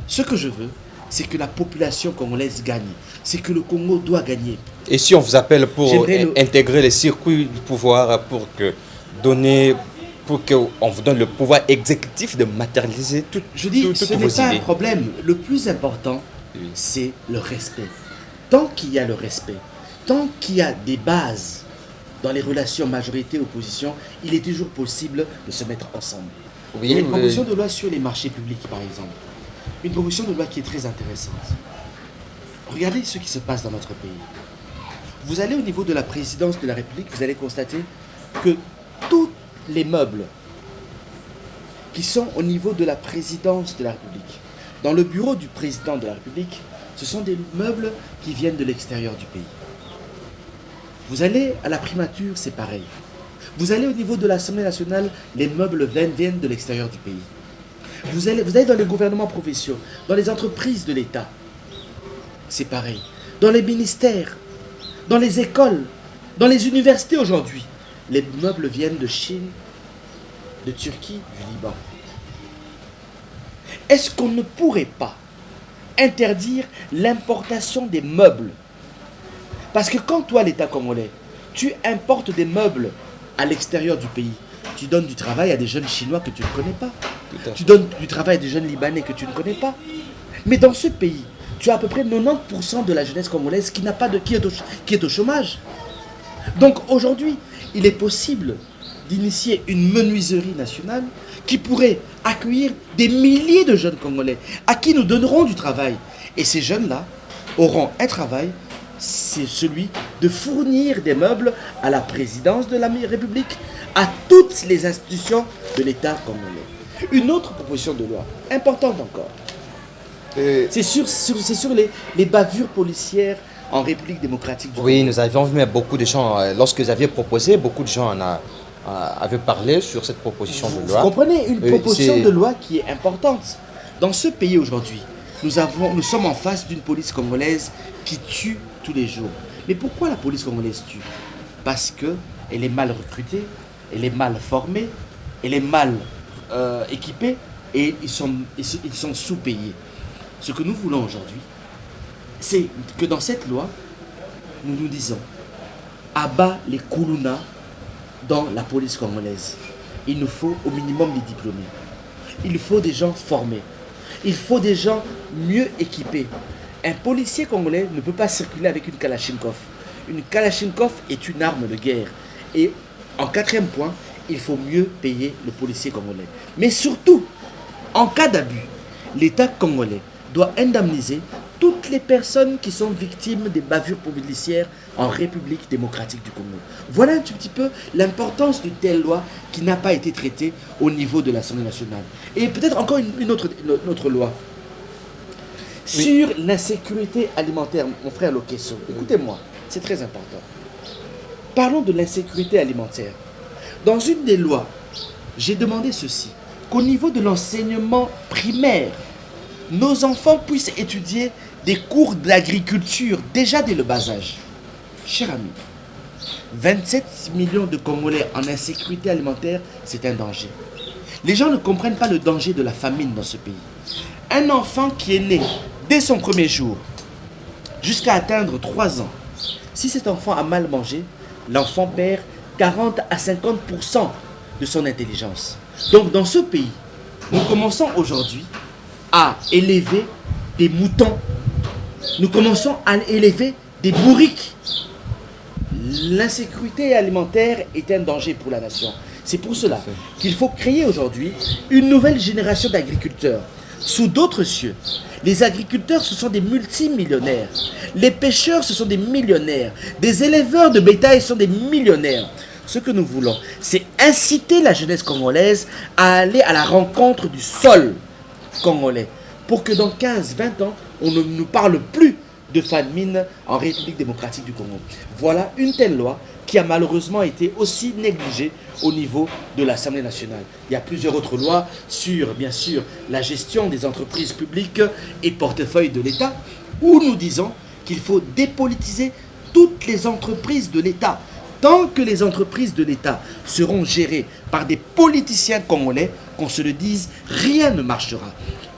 ce que je veux, c'est que la population congolaise gagne. C'est que le Congo doit gagner. Et si on vous appelle pour intégrer les circuits du pouvoir, pour qu'on vous donne le pouvoir exécutif de matérialiser tout je dis, toutes ce vos n'est pas idées. un problème. Le plus important, c'est le respect. Tant qu'il y a le respect, tant qu'il y a des bases dans les relations majorité-opposition, il est toujours possible de se mettre ensemble. Oui, Il y a une proposition de loi sur les marchés publics, par exemple. Une proposition de loi qui est très intéressante. Regardez ce qui se passe dans notre pays. Vous allez au niveau de la présidence de la République, vous allez constater que tous les meubles qui sont au niveau de la présidence de la République, dans le bureau du président de la République, ce sont des meubles qui viennent de l'extérieur du pays. Vous allez à la primature, c'est pareil. Vous allez au niveau de l'Assemblée nationale, les meubles viennent de l'extérieur du pays. Vous allez dans les gouvernements provinciaux, dans les entreprises de l'État, c'est pareil. Dans les ministères, dans les écoles, dans les universités aujourd'hui, les meubles viennent de Chine, de Turquie, du Liban. Est-ce qu'on ne pourrait pas interdire l'importation des meubles? Parce que quand toi, l'État congolais, tu importes des meubles à l'extérieur du pays, tu donnes du travail à des jeunes Chinois que tu ne connais pas. Tu donnes du travail à des jeunes Libanais que tu ne connais pas. Mais dans ce pays, tu as à peu près 90% de la jeunesse congolaise qui est au chômage. Donc aujourd'hui, il est possible d'initier une menuiserie nationale qui pourrait accueillir des milliers de jeunes Congolais à qui nous donnerons du travail. Et ces jeunes-là auront un travail, c'est celui de fournir des meubles à la présidence de la République, à toutes les institutions de l'État congolais. Une autre proposition de loi, importante encore, c'est sur les bavures policières en République démocratique du Congo. Oui, nous avions vu beaucoup de gens, lorsque vous aviez proposé, beaucoup de gens avaient parlé sur cette proposition de loi. Vous comprenez, une proposition de loi qui est importante. Dans ce pays aujourd'hui, nous sommes en face d'une police congolaise qui tue tous les jours. Mais pourquoi la police congolaise tue? Parce qu'elle est mal recrutée, elle est mal formée, elle est mal équipée et ils sont sous-payés. Ce que nous voulons aujourd'hui, c'est que dans cette loi, nous nous disons, abat les koulouna dans la police congolaise. Il nous faut au minimum des diplômés. Il faut des gens formés. Il faut des gens mieux équipés. Un policier congolais ne peut pas circuler avec une Kalachnikov. Une Kalachnikov est une arme de guerre. Et en quatrième point, il faut mieux payer le policier congolais. Mais surtout, en cas d'abus, l'État congolais doit indemniser toutes les personnes qui sont victimes des bavures policières en République démocratique du Congo. Voilà un tout petit peu l'importance d'une telle loi qui n'a pas été traitée au niveau de l'Assemblée nationale. Et peut-être encore une autre loi. Oui. Sur l'insécurité alimentaire, mon frère Lokesso, écoutez-moi, c'est très important. Parlons de l'insécurité alimentaire. Dans une des lois, j'ai demandé ceci, qu'au niveau de l'enseignement primaire, nos enfants puissent étudier des cours d'agriculture déjà dès le bas âge. Cher ami, 27 millions de Congolais en insécurité alimentaire, c'est un danger. Les gens ne comprennent pas le danger de la famine dans ce pays. Un enfant qui est né dès son premier jour, jusqu'à atteindre 3 ans, si cet enfant a mal mangé, l'enfant perd 40 à 50% de son intelligence. Donc dans ce pays, nous commençons aujourd'hui à élever des moutons. Nous commençons à élever des bourriques. L'insécurité alimentaire est un danger pour la nation. C'est pour cela qu'il faut créer aujourd'hui une nouvelle génération d'agriculteurs sous d'autres cieux. Les agriculteurs, ce sont des multimillionnaires. Les pêcheurs, ce sont des millionnaires. Des éleveurs de bétail sont des millionnaires. Ce que nous voulons, c'est inciter la jeunesse congolaise à aller à la rencontre du sol congolais, pour que dans 15-20 ans, on ne nous parle plus de famine en République démocratique du Congo. Voilà une telle loi qui a malheureusement été aussi négligée au niveau de l'Assemblée nationale. Il y a plusieurs autres lois sur, bien sûr, la gestion des entreprises publiques et portefeuille de l'État, où nous disons qu'il faut dépolitiser toutes les entreprises de l'État. Tant que les entreprises de l'État seront gérées par des politiciens congolais, qu'on se le dise, rien ne marchera.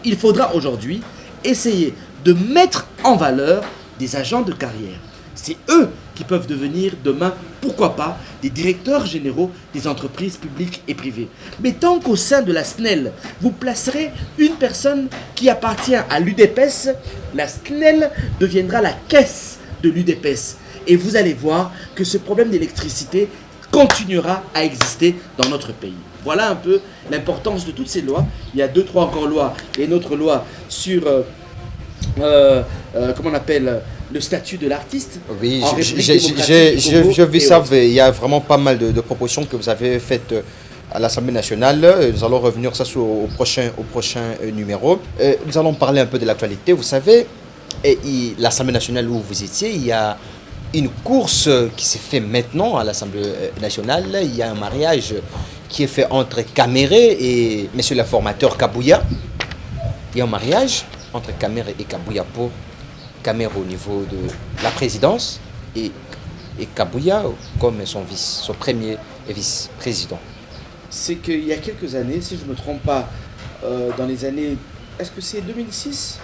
Il faudra aujourd'hui essayer de mettre en valeur des agents de carrière. C'est eux qui peuvent devenir demain, pourquoi pas, des directeurs généraux des entreprises publiques et privées. Mais tant qu'au sein de la SNEL, vous placerez une personne qui appartient à l'UDPS, la SNEL deviendra la caisse de l'UDPS. Et vous allez voir que ce problème d'électricité continuera à exister dans notre pays. Voilà un peu l'importance de toutes ces lois. Il y a 2-3 encore lois. Il y a une autre loi sur, comment on appelle, le statut de l'artiste. Oui, je vu ça. Il y a vraiment pas mal de propositions que vous avez faites à l'Assemblée nationale. Nous allons revenir ça au prochain numéro. Nous allons parler un peu de l'actualité. Vous savez, l'Assemblée nationale où vous étiez, il y a une course qui s'est faite maintenant à l'Assemblée nationale. Il y a un mariage qui est fait entre Kamere et monsieur le formateur Kabouya. Il y a un mariage entre Kamere et Kabouya pour Kamere au niveau de la présidence et Kabouya comme son premier vice-président. C'est qu'il y a quelques années, si je ne me trompe pas, dans les années, est-ce que c'est 2006?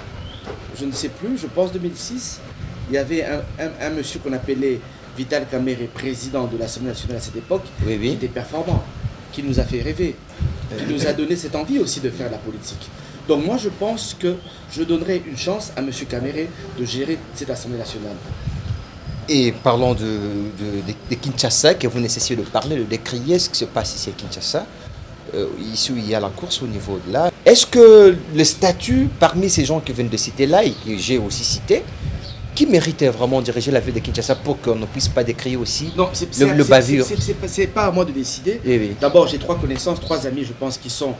Je ne sais plus, je pense 2006. Il y avait un monsieur qu'on appelait Vital Kamerhe, président de l'Assemblée nationale à cette époque, Oui, oui. qui était performant, qui nous a fait rêver, qui nous a donné cette envie aussi de faire la politique. Donc moi je pense que je donnerai une chance à monsieur Kamerhe de gérer cette Assemblée nationale. Et parlons de Kinshasa, que vous nécessitez de parler, de décrire ce qui se passe ici à Kinshasa. Ici, il y a la course au niveau de là. Est-ce que le statut, parmi ces gens qui viennent de citer là, et que j'ai aussi cité, qui méritait vraiment de diriger la ville de Kinshasa pour qu'on ne puisse pas décrire aussi Non, le bavure? c'est pas à moi de décider. Oui, oui. D'abord, j'ai 3 connaissances, 3 amis, je pense, qui sont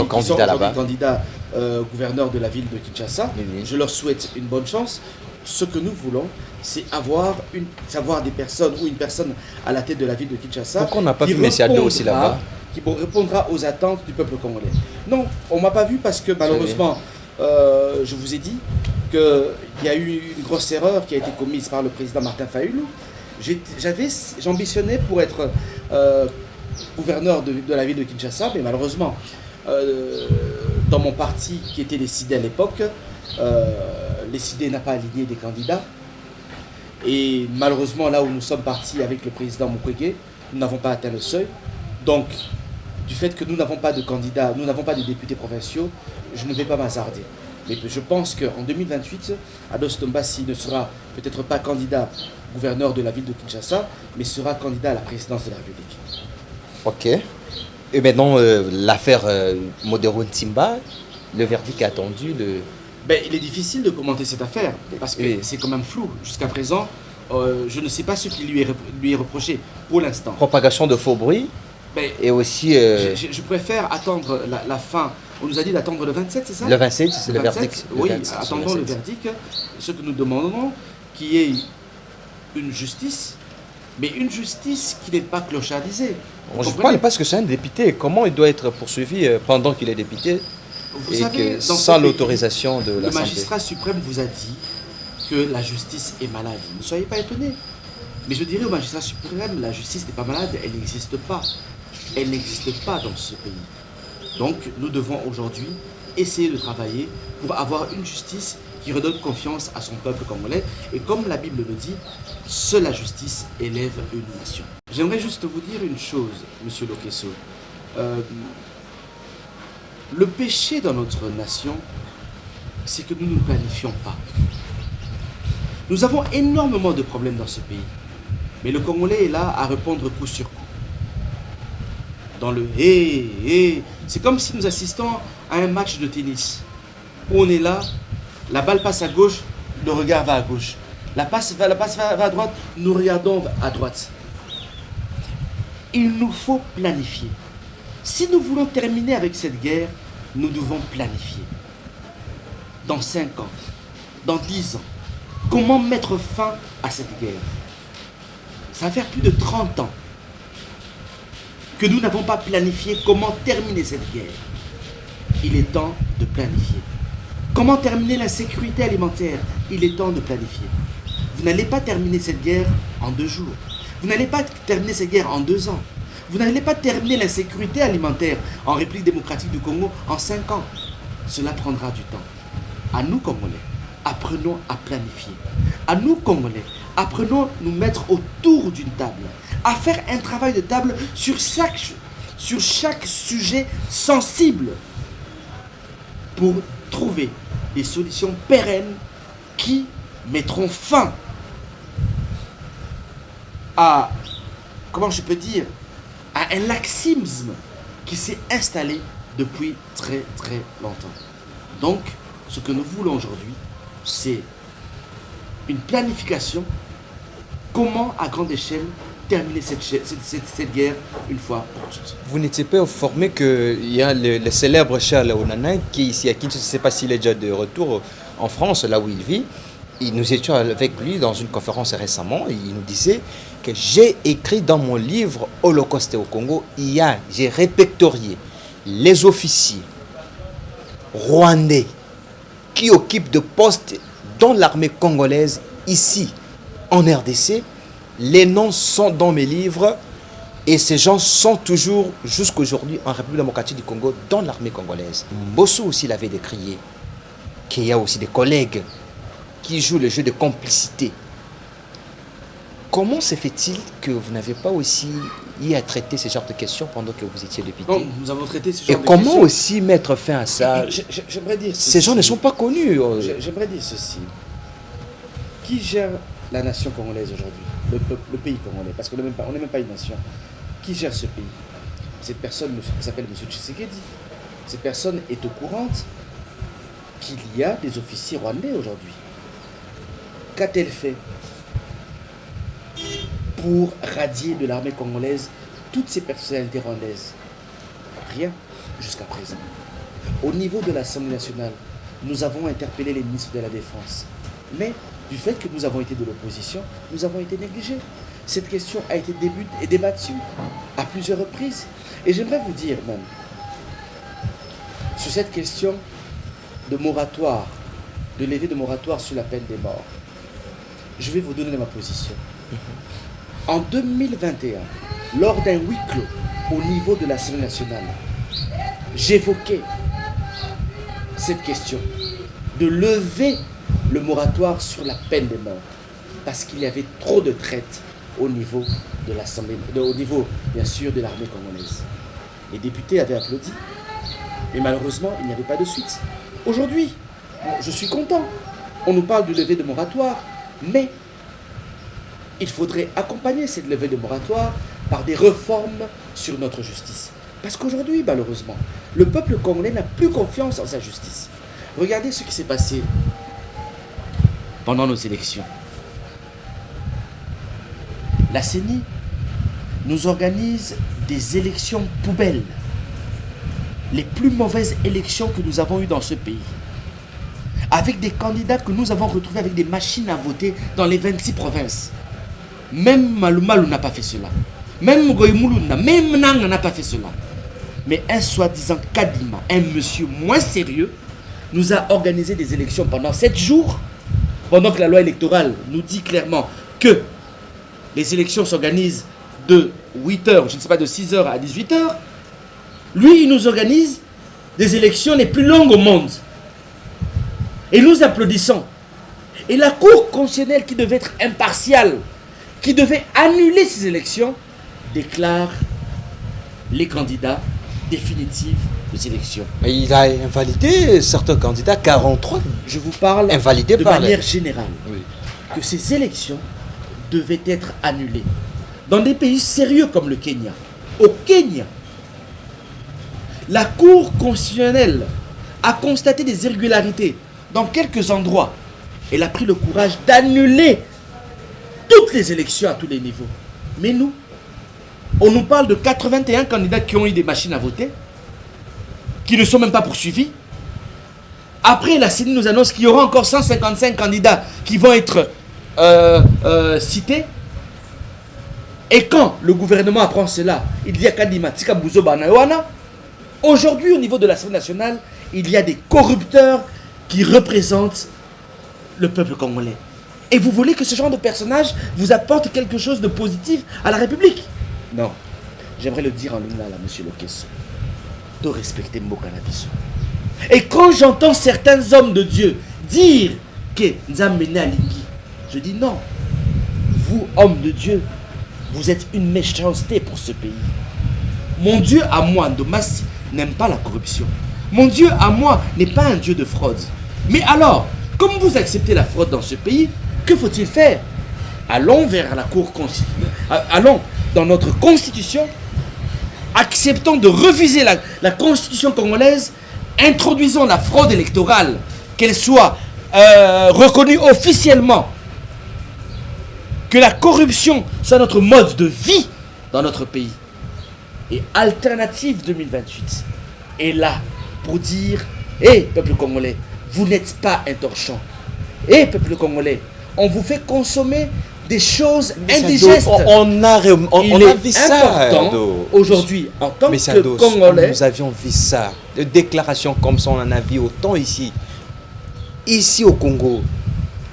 candidats là-bas. candidats gouverneurs de la ville de Kinshasa. Oui, oui. Je leur souhaite une bonne chance. Ce que nous voulons, c'est savoir des personnes ou une personne à la tête de la ville de Kinshasa. Pourquoi on n'a pas qui vu M. Addo aussi répondra- là-bas? Qui répondra aux attentes du peuple congolais. Non, on ne m'a pas vu parce que malheureusement, je vous ai dit qu'il y a eu une grosse erreur qui a été commise par le président Martin Fayulu. J'ambitionnais pour être gouverneur de la ville de Kinshasa, mais malheureusement, dans mon parti qui était les CID à l'époque, les CID n'a pas aligné des candidats. Et malheureusement, là où nous sommes partis avec le président Mukwege, nous n'avons pas atteint le seuil. Donc, du fait que nous n'avons pas de candidats, nous n'avons pas de députés provinciaux, je ne vais pas m'hasarder. Mais je pense qu'en 2028, Ados Tombasi ne sera peut-être pas candidat gouverneur de la ville de Kinshasa, mais sera candidat à la présidence de la République. Ok. Et maintenant, l'affaire Modero Ntimba, le verdict est attendu. Il est difficile de commenter cette affaire, parce que c'est quand même flou. Jusqu'à présent, je ne sais pas ce qui lui est reproché pour l'instant. Propagation de faux bruits. Et aussi... Je préfère attendre la fin. On nous a dit d'attendre le 27, c'est ça? Le 27, c'est le verdict. Oui, attendons le verdict. Ce que nous demandons, qu'il y ait une justice, mais une justice qui n'est pas clochardisée. Je ne parle pas parce que c'est un député. Comment il doit être poursuivi pendant qu'il est député? Vous et savez, que sans l'autorisation de l'Assemblée. Le magistrat suprême vous a dit que la justice est malade. Ne soyez pas étonnés. Mais je dirais au magistrat suprême, la justice n'est pas malade, elle n'existe pas. Elle n'existe pas dans ce pays. Donc nous devons aujourd'hui essayer de travailler pour avoir une justice qui redonne confiance à son peuple congolais. Et comme la Bible le dit, seule la justice élève une nation. J'aimerais juste vous dire une chose, monsieur Lokesso. Le péché dans notre nation, c'est que nous ne planifions pas. Nous avons énormément de problèmes dans ce pays. Mais le Congolais est là à répondre coup sur coup. Dans le « hé, c'est comme si nous assistons à un match de tennis. Où on est là, la balle passe à gauche, le regard va à gauche. La passe va à droite, nous regardons à droite. Il nous faut planifier. Si nous voulons terminer avec cette guerre, nous devons planifier. Dans 5 ans, dans 10 ans, comment mettre fin à cette guerre? Ça va faire plus de 30 ans que nous n'avons pas planifié comment terminer cette guerre. Il est temps de planifier. Comment terminer la sécurité alimentaire? Il est temps de planifier. Vous n'allez pas terminer cette guerre en 2 jours. Vous n'allez pas terminer cette guerre en 2 ans. Vous n'allez pas terminer la sécurité alimentaire en République démocratique du Congo en 5 ans. Cela prendra du temps. À nous, Congolais, apprenons à planifier. À nous, Congolais, apprenons à nous mettre autour d'une table, à faire un travail de table sur chaque sujet sensible pour trouver des solutions pérennes qui mettront fin à, comment je peux dire, à un laxisme qui s'est installé depuis très très longtemps. Donc, ce que nous voulons aujourd'hui, c'est une planification. Comment, à grande échelle, terminer cette guerre une fois pour toutes. Vous n'étiez pas informé qu'il y a le célèbre Charles Onana qui est ici à Kinshasa, je ne sais pas s'il est déjà de retour en France, là où il vit. nous étions avec lui dans une conférence récemment, et il nous disait que j'ai écrit dans mon livre Holocauste au Congo, j'ai répertorié les officiers rwandais qui occupent de postes dans l'armée congolaise ici en RDC. Les noms sont dans mes livres et ces gens sont toujours jusqu'aujourd'hui en République démocratique du Congo dans l'armée congolaise. Mbosso aussi l'avait décrié, qu'il y a aussi des collègues qui jouent le jeu de complicité. Comment se fait-il que vous n'avez pas aussi eu à traiter ce genre de questions pendant que vous étiez député? Non, nous avons traité ce genre de questions. Et comment questions. aussi mettre fin à ça? J'aimerais dire ces gens ne sont pas connus. J'aimerais dire ceci. Qui gère la nation congolaise aujourd'hui? Le pays congolais, parce qu'on n'est même pas une nation. Qui gère ce pays? Cette personne s'appelle M. Tshisekedi. Cette personne est au courant qu'il y a des officiers rwandais aujourd'hui. Qu'a-t-elle fait pour radier de l'armée congolaise toutes ces personnalités rwandaises? Rien jusqu'à présent. Au niveau de l'Assemblée nationale, nous avons interpellé les ministres de la Défense. Mais du fait que nous avons été de l'opposition, nous avons été négligés. Cette question a été débattue à plusieurs reprises. Et j'aimerais vous dire même, sur cette question de moratoire, de levée de moratoire sur la peine des morts, je vais vous donner ma position. En 2021, lors d'un huis clos au niveau de l'Assemblée nationale, j'évoquais cette question de lever le moratoire sur la peine des morts parce qu'il y avait trop de traite au niveau de l'Assemblée, au niveau bien sûr de l'armée congolaise. Les députés avaient applaudi, mais malheureusement il n'y avait pas de suite. Aujourd'hui, je suis content. On nous parle de levée de moratoire, mais il faudrait accompagner cette levée de moratoire par des réformes sur notre justice. Parce qu'aujourd'hui, malheureusement, le peuple congolais n'a plus confiance en sa justice. Regardez ce qui s'est passé pendant nos élections. La CENI nous organise des élections poubelles. Les plus mauvaises élections que nous avons eues dans ce pays. Avec des candidats que nous avons retrouvés avec des machines à voter dans les 26 provinces. Même Malumalu n'a pas fait cela. Même Goïmoulou, même Nang n'a pas fait cela. Mais un soi-disant Kadima, un monsieur moins sérieux, nous a organisé des élections pendant 7 jours, pendant que la loi électorale nous dit clairement que les élections s'organisent de 8h, je ne sais pas, de 6h à 18h. Lui, il nous organise des élections les plus longues au monde. Et nous applaudissons. Et la Cour constitutionnelle, qui devait être impartiale, qui devait annuler ces élections, déclare les candidats définitifs aux élections. Mais il a invalidé certains candidats, 43. Je vous parle invalidé de par manière générale. Oui. Que ces élections devaient être annulées. Dans des pays sérieux comme le Kenya. Au Kenya, la Cour constitutionnelle a constaté des irrégularités dans quelques endroits. Elle a pris le courage d'annuler toutes les élections à tous les niveaux. Mais nous, on nous parle de 81 candidats qui ont eu des machines à voter, qui ne sont même pas poursuivis. Après, la CENI nous annonce qu'il y aura encore 155 candidats qui vont être cités. Et quand le gouvernement apprend cela, il y a Kadima Tika Bouzo Banawana. Aujourd'hui, au niveau de l'Assemblée nationale, il y a des corrupteurs qui représentent le peuple congolais. Et vous voulez que ce genre de personnage vous apporte quelque chose de positif à la République? Non. J'aimerais le dire en lingala, monsieur Lokesso. De respecter Mbokanabiso. Et quand j'entends certains hommes de Dieu dire que Nzamene Alingi, je dis non. Vous, hommes de Dieu, vous êtes une méchanceté pour ce pays. Mon Dieu à moi, Ndomasi, n'aime pas la corruption. Mon Dieu à moi n'est pas un Dieu de fraude. Mais alors, comme vous acceptez la fraude dans ce pays, que faut-il faire? Allons vers la Cour constitutionnelle. Allons dans notre constitution. Acceptons de refuser la constitution congolaise. Introduisons la fraude électorale. Qu'elle soit reconnue officiellement. Que la corruption soit notre mode de vie dans notre pays. Et Alternative 2028 est là pour dire: hé, peuple congolais, vous n'êtes pas un torchon. Et peuple congolais, on vous fait consommer des choses Mais indigestes. on a Il vu est ça. important aujourd'hui, en tant Mais que Sados, Congolais, nous avions vu ça. Des déclarations comme ça, on en a vu autant ici. Ici au Congo.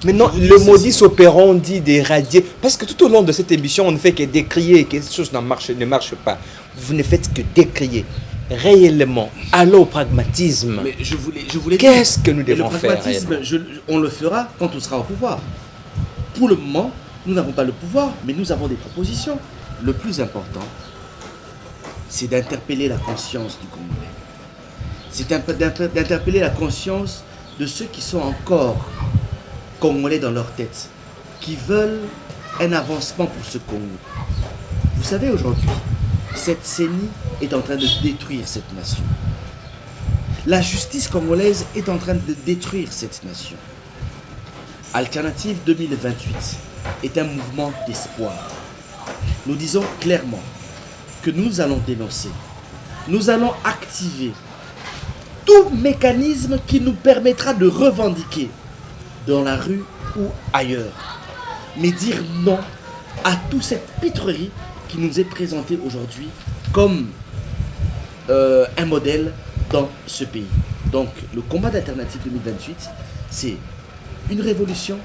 Maintenant, Je vous le dis modus ceci. operandi dit d'éradier. Parce que tout au long de cette émission, on ne fait que décrier que quelque chose ne marche pas. Vous ne faites que décrier. Réellement, allons au pragmatisme. mais je voulais Qu'est-ce que nous Et le devons faire pragmatisme, réellement on le fera quand on sera au pouvoir. Pour le moment, nous n'avons pas le pouvoir, mais nous avons des propositions. Le plus important, c'est d'interpeller la conscience du Congolais. C'est d'interpeller la conscience de ceux qui sont encore Congolais dans leur tête, qui veulent un avancement pour ce Congo. Vous savez, aujourd'hui, cette CENI est en train de détruire cette nation. La justice congolaise est en train de détruire cette nation. Alternative 2028 est un mouvement d'espoir. Nous disons clairement que nous allons dénoncer, nous allons activer tout mécanisme qui nous permettra de revendiquer dans la rue ou ailleurs. Mais dire non à toute cette pitrerie qui nous est présentée aujourd'hui comme un modèle dans ce pays. Donc le combat d'Alternative 2028, c'est une révolution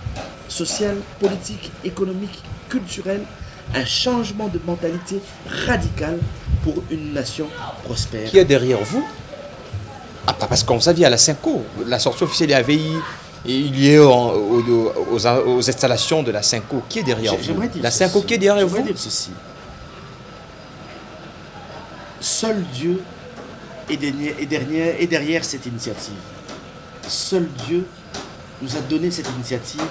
sociale, politique, économique, culturelle, un changement de mentalité radical pour une nation prospère. Qui est derrière vous? Ah, pas parce qu'on savait à la Cinco, la sortie officielle avait liée aux installations de la Cinco. Qui est derrière vous? J'aimerais dire La ceci. Cinco qui est derrière J'aimerais vous? dire ceci. Seul Dieu est derrière cette initiative. Seul Dieu nous a donné cette initiative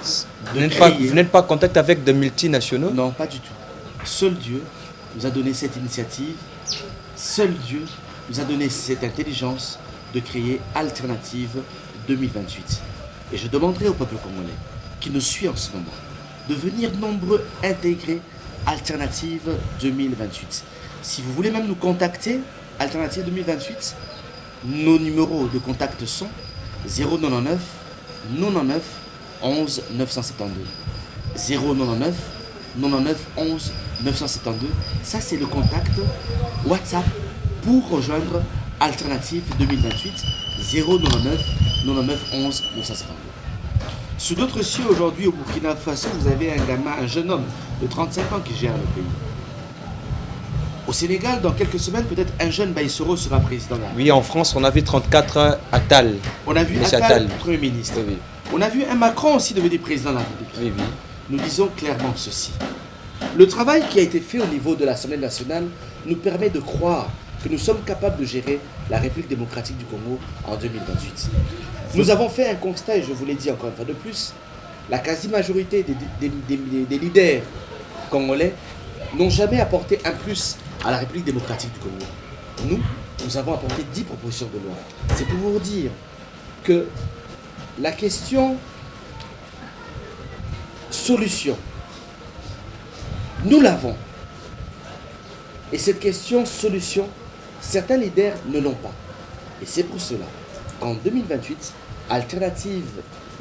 Vous de n'êtes pas en contact avec des multinationaux? Non, pas du tout. Seul Dieu nous a donné cette initiative. Seul Dieu nous a donné cette intelligence de créer Alternative 2028. Et je demanderai au peuple congolais qui nous suit en ce moment de venir nombreux intégrer Alternative 2028. Si vous voulez même nous contacter, Alternative 2028, nos numéros de contact sont 099 99 11 972. 099 99 11 972. Ça, c'est le contact WhatsApp pour rejoindre Alternative 2028. 099 99 11 972. Sur d'autres cieux, aujourd'hui au Burkina Faso, vous avez un jeune homme de 35 ans qui gère le pays. Au Sénégal, dans quelques semaines, peut-être un jeune Baïsoro sera président. Oui, en France, on avait 34 Attal. On a vu Monsieur Attal, Attal. Premier ministre. Oui, On a vu un Macron aussi devenir président de la République. oui, oui. Nous disons clairement ceci. Le travail qui a été fait au niveau de l'Assemblée nationale nous permet de croire que nous sommes capables de gérer la République démocratique du Congo en 2028. Nous avons fait un constat, et je vous l'ai dit encore une fois de plus, la quasi-majorité des leaders congolais n'ont jamais apporté un plus à la République démocratique du Congo. Nous avons apporté 10 propositions de loi. C'est pour vous dire que la question solution, nous l'avons. Et cette question solution, certains leaders ne l'ont pas. Et c'est pour cela qu'en 2028, Alternative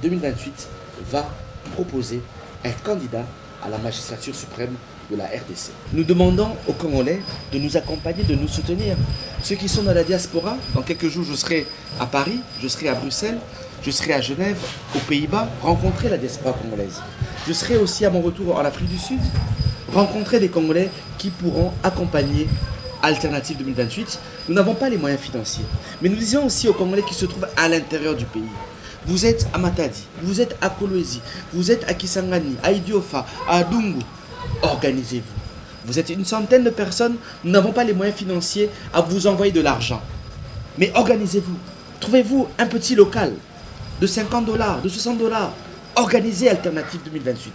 2028 va proposer un candidat à la magistrature suprême de la RDC. Nous demandons aux Congolais de nous accompagner, de nous soutenir. Ceux qui sont dans la diaspora, dans quelques jours, je serai à Paris, je serai à Bruxelles, je serai à Genève, aux Pays-Bas, rencontrer la diaspora congolaise. Je serai aussi à mon retour en Afrique du Sud, rencontrer des Congolais qui pourront accompagner Alternative 2028. Nous n'avons pas les moyens financiers. Mais nous disons aussi aux Congolais qui se trouvent à l'intérieur du pays. Vous êtes à Matadi, vous êtes à Kolwezi, vous êtes à Kisangani, à Idiofa, à Dungu. Organisez-vous. Vous êtes une centaine de personnes, nous n'avons pas les moyens financiers à vous envoyer de l'argent. Mais organisez-vous. Trouvez-vous un petit local de 50 $, de 60 $. Organisez Alternative 2028.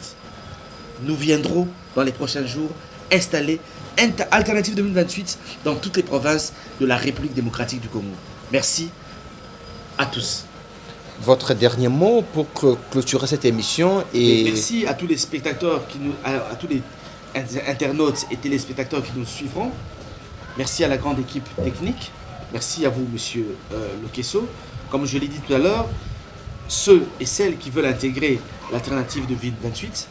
Nous viendrons dans les prochains jours installer Alternative 2028 dans toutes les provinces de la République démocratique du Congo. Merci à tous. Votre dernier mot pour clôturer cette émission Et merci à tous les spectateurs, à tous les internautes et téléspectateurs qui nous suivront. Merci à la grande équipe technique. Merci à vous, monsieur Lokesso. Comme je l'ai dit tout à l'heure, ceux et celles qui veulent intégrer l'alternative de Ville 28,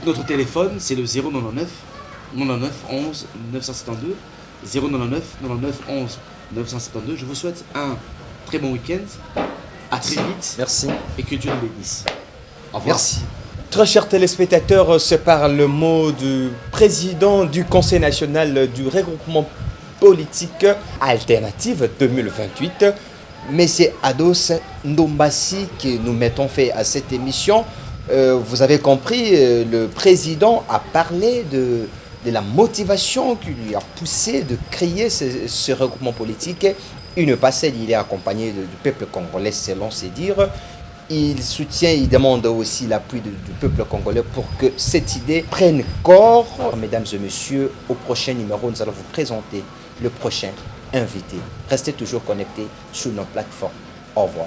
notre téléphone, c'est le 099 99 11 972. 099 99 11 972. Je vous souhaite un très bon week-end. À très vite. Merci. Et que Dieu nous bénisse. Au revoir. Merci. Très chers téléspectateurs, c'est par le mot du président du Conseil national du regroupement politique alternative 2028, M. Ados Ndombassi, que nous mettons fait à cette émission. Vous avez compris, le président a parlé de la motivation qui lui a poussé de créer ce regroupement politique. Une passée, il est accompagné du peuple congolais, selon ses dires. Il soutient, il demande aussi l'appui du peuple congolais pour que cette idée prenne corps. Mesdames et messieurs, au prochain numéro, nous allons vous présenter le prochain invité. Restez toujours connectés sur nos plateformes. Au revoir.